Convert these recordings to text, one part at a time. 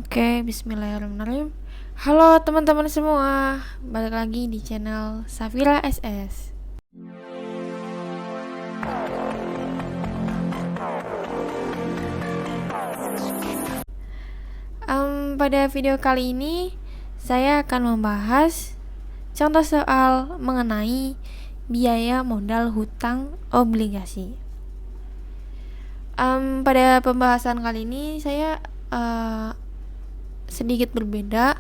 Oke, bismillahirrahmanirrahim. Halo teman-teman semua, balik lagi di channel Safira SS. Pada video kali ini saya akan membahas contoh soal mengenai biaya modal hutang obligasi. Pada pembahasan kali ini saya sedikit berbeda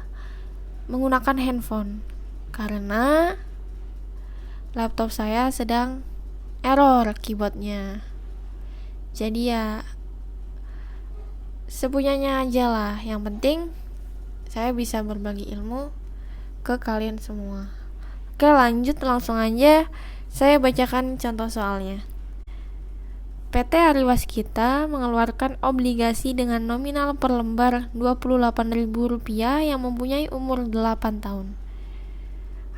menggunakan handphone karena laptop saya sedang error keyboardnya. Jadi ya sepunyanya aja lah, yang penting saya bisa berbagi ilmu ke kalian semua. Oke, lanjut langsung aja saya bacakan contoh soalnya. PT Ariwaskita mengeluarkan obligasi dengan nominal per lembar Rp28.000 yang mempunyai umur 8 tahun.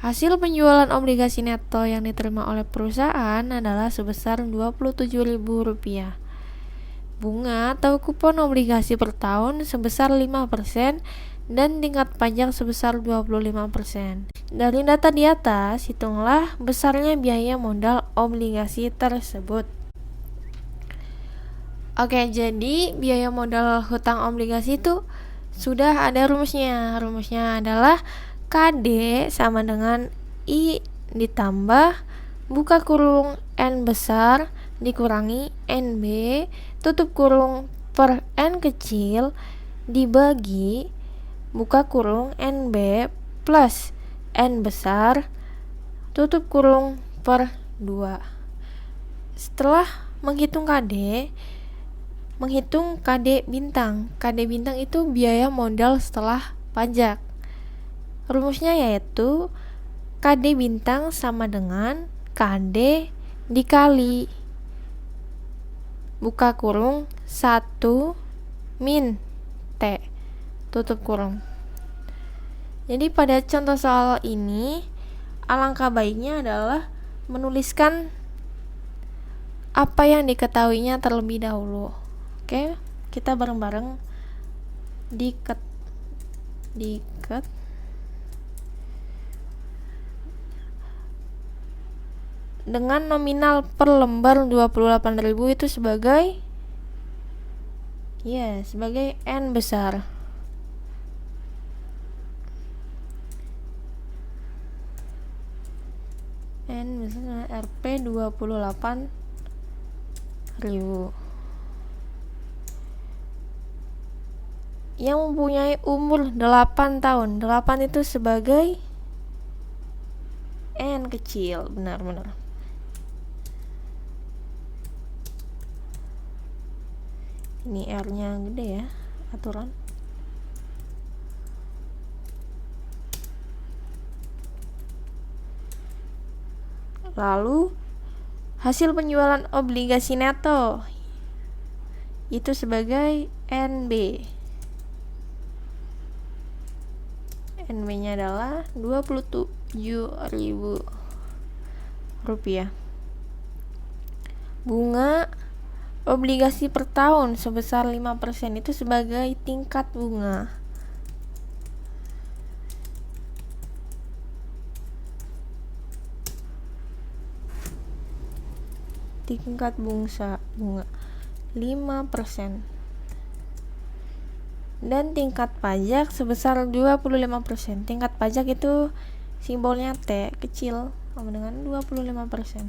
Hasil penjualan obligasi neto yang diterima oleh perusahaan adalah sebesar Rp27.000. Bunga atau kupon obligasi per tahun sebesar 5% dan tingkat pajak sebesar 25%. Dari data di atas, hitunglah besarnya biaya modal obligasi tersebut. Oke, jadi biaya modal hutang obligasi itu sudah ada rumusnya. Rumusnya adalah KD sama dengan I ditambah buka kurung N besar dikurangi NB tutup kurung per N kecil dibagi buka kurung NB plus N besar tutup kurung per 2. Setelah menghitung KD bintang. KD bintang itu biaya modal setelah pajak. Rumusnya yaitu KD bintang sama dengan KD dikali buka kurung 1 min T tutup kurung. Jadi pada contoh soal ini alangkah baiknya adalah menuliskan apa yang diketahuinya terlebih dahulu. Oke, kita bareng-bareng diket dengan nominal per lembar 28.000 itu sebagai N besar. N besar Rp 28.000 yang mempunyai umur 8 tahun. 8 itu sebagai N kecil, benar-benar. Ini R-nya gede ya, aturan. Lalu hasil penjualan obligasi neto itu sebagai NB. NB-nya adalah Rp27.000. Bunga obligasi per tahun sebesar 5% itu sebagai tingkat bunga. Tingkat bunga 5%. Dan tingkat pajak sebesar 25%. Tingkat pajak itu simbolnya T kecil sama dengan 25%.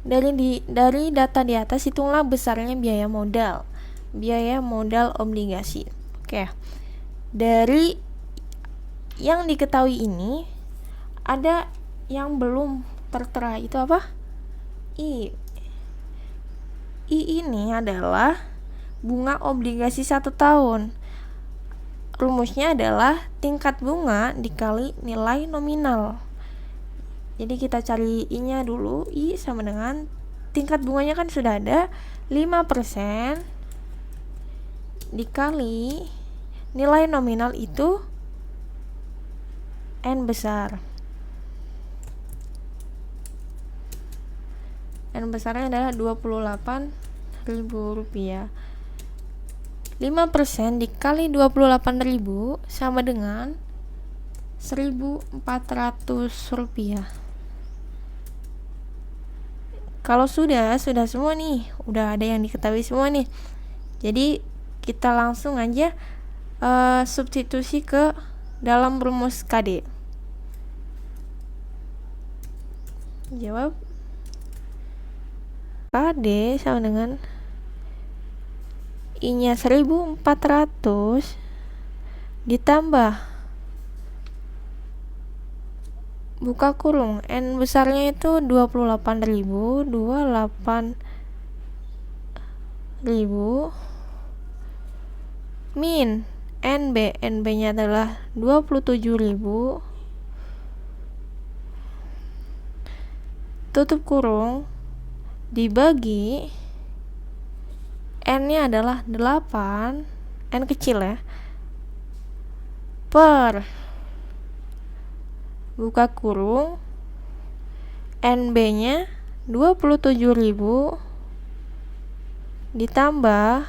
Dari data di atas hitunglah besarnya biaya modal obligasi. Oke. Dari yang diketahui ini ada yang belum tertera, itu apa? I ini adalah bunga obligasi 1 tahun. Rumusnya adalah tingkat bunga dikali nilai nominal. Jadi kita cari I-nya dulu. I sama dengan tingkat bunganya kan sudah ada 5% dikali nilai nominal itu N besar. N besarnya adalah Rp28.000. 5% dikali 28.000 sama dengan 1.400 rupiah. Kalau sudah semua nih, udah ada yang diketahui semua nih. Jadi kita langsung aja substitusi ke dalam rumus KD. Jawab KD sama dengan I-nya 1.400 ditambah buka kurung N besarnya itu 28.000 min NB nya adalah 27.000 tutup kurung dibagi N nya adalah 8 N kecil ya per buka kurung NB nya 27.000 ditambah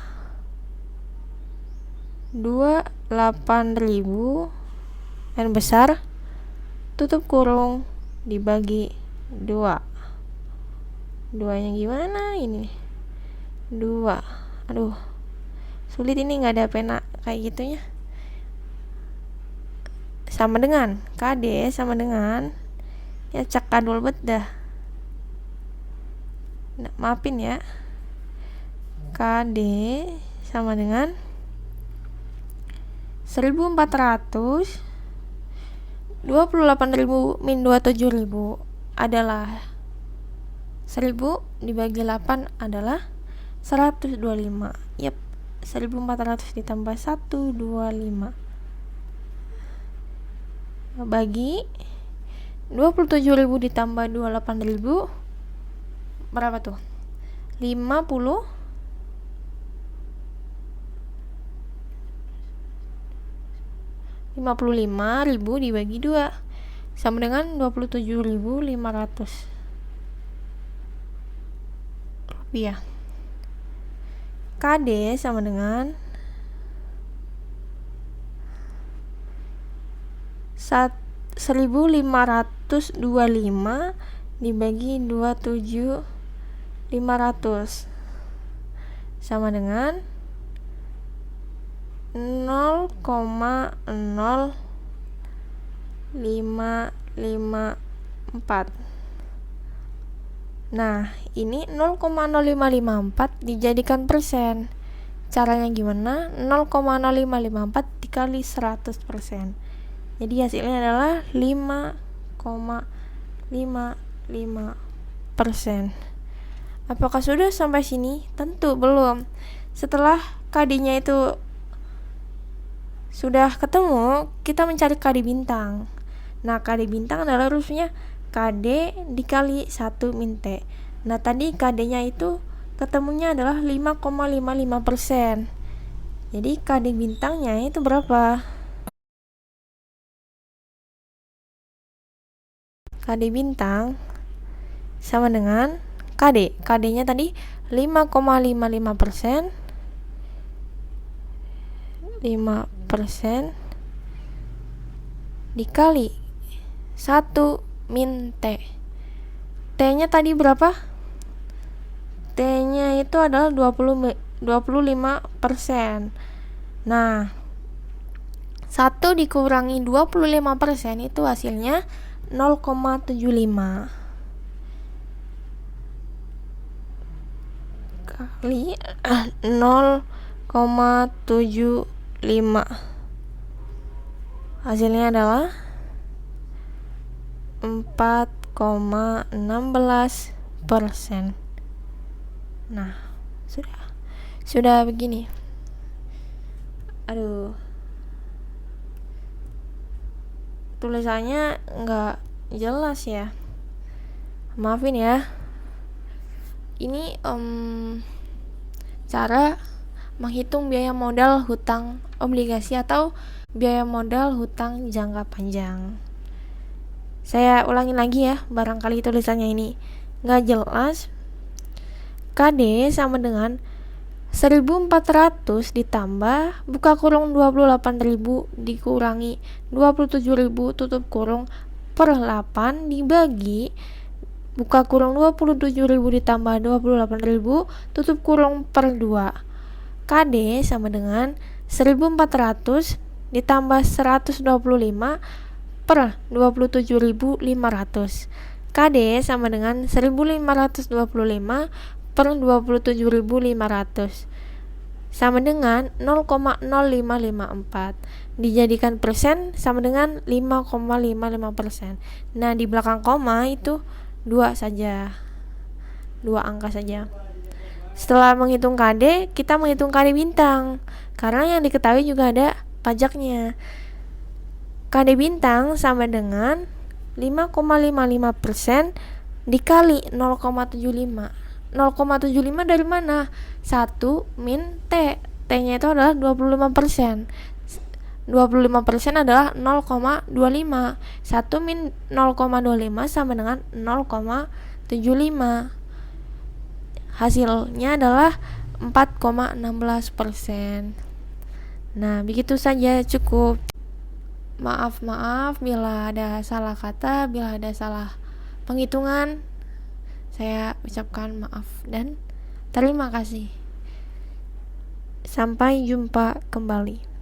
28.000 N besar tutup kurung dibagi 2 nya gimana ini 2, aduh sulit ini, nggak ada pena kayak gitunya. Sama dengan KD sama dengan ya cak kadul bet dah. Nah, maafin ya, KD sama dengan 1.400 28.000 min 27.000 adalah 1.000 dibagi 8 adalah 125. Yap, 1.400 ditambah 125 bagi 27.000 ditambah 28.000 berapa tuh? 55.000 dibagi 2 sama dengan 27.500 rupiah. KD sama dengan 1.525 dibagi 27.500 sama dengan 0,0554. Nah, ini 0,0554 dijadikan persen. Caranya gimana? 0,0554 dikali 100%. Jadi hasilnya adalah 5,55%. Apakah sudah sampai sini? Tentu belum. Setelah KD-nya itu sudah ketemu, kita mencari KD bintang. Nah, KD bintang adalah rumusnya KD dikali 1 min T. Nah, tadi KD-nya itu ketemunya adalah 5,55%. Jadi KD bintangnya itu berapa? KD bintang sama dengan KD-nya tadi 5,55%. 5% dikali 1 min T. T-nya tadi berapa? T-nya itu adalah 25%. Nah, 1 dikurangi 25% itu hasilnya 0,75 kali 0,75 hasilnya adalah 4,16%. Nah, sudah begini. Aduh, tulisannya nggak jelas ya, maafin ya. Ini cara menghitung biaya modal hutang obligasi atau biaya modal hutang jangka panjang. Saya ulangi lagi ya, barangkali tulisannya ini nggak jelas. KD sama dengan 1.400 ditambah buka kurung 28.000 dikurangi 27.000 tutup kurung per 8 dibagi buka kurung 27.000 ditambah 28.000 tutup kurung per 2. KD sama dengan 1.400 ditambah 125 per 27.500. KD sama dengan 1.525 per 27.500 sama dengan 0,0554. Dijadikan persen sama dengan 5,55%. Nah, di belakang koma itu 2 saja. 2 angka saja. Setelah menghitung KD, kita menghitung KD bintang. Karena yang diketahui juga ada pajaknya. KD bintang sama dengan 5,55% dikali 0,75. 0,75 dari mana? 1 min T. T-nya itu adalah 25%. 25% adalah 0,25. 1 min 0,25 sama dengan 0,75. Hasilnya adalah 4,16%. Nah, begitu saja cukup. Maaf bila ada salah kata, bila ada salah penghitungan. Saya ucapkan maaf dan terima kasih. Sampai jumpa kembali.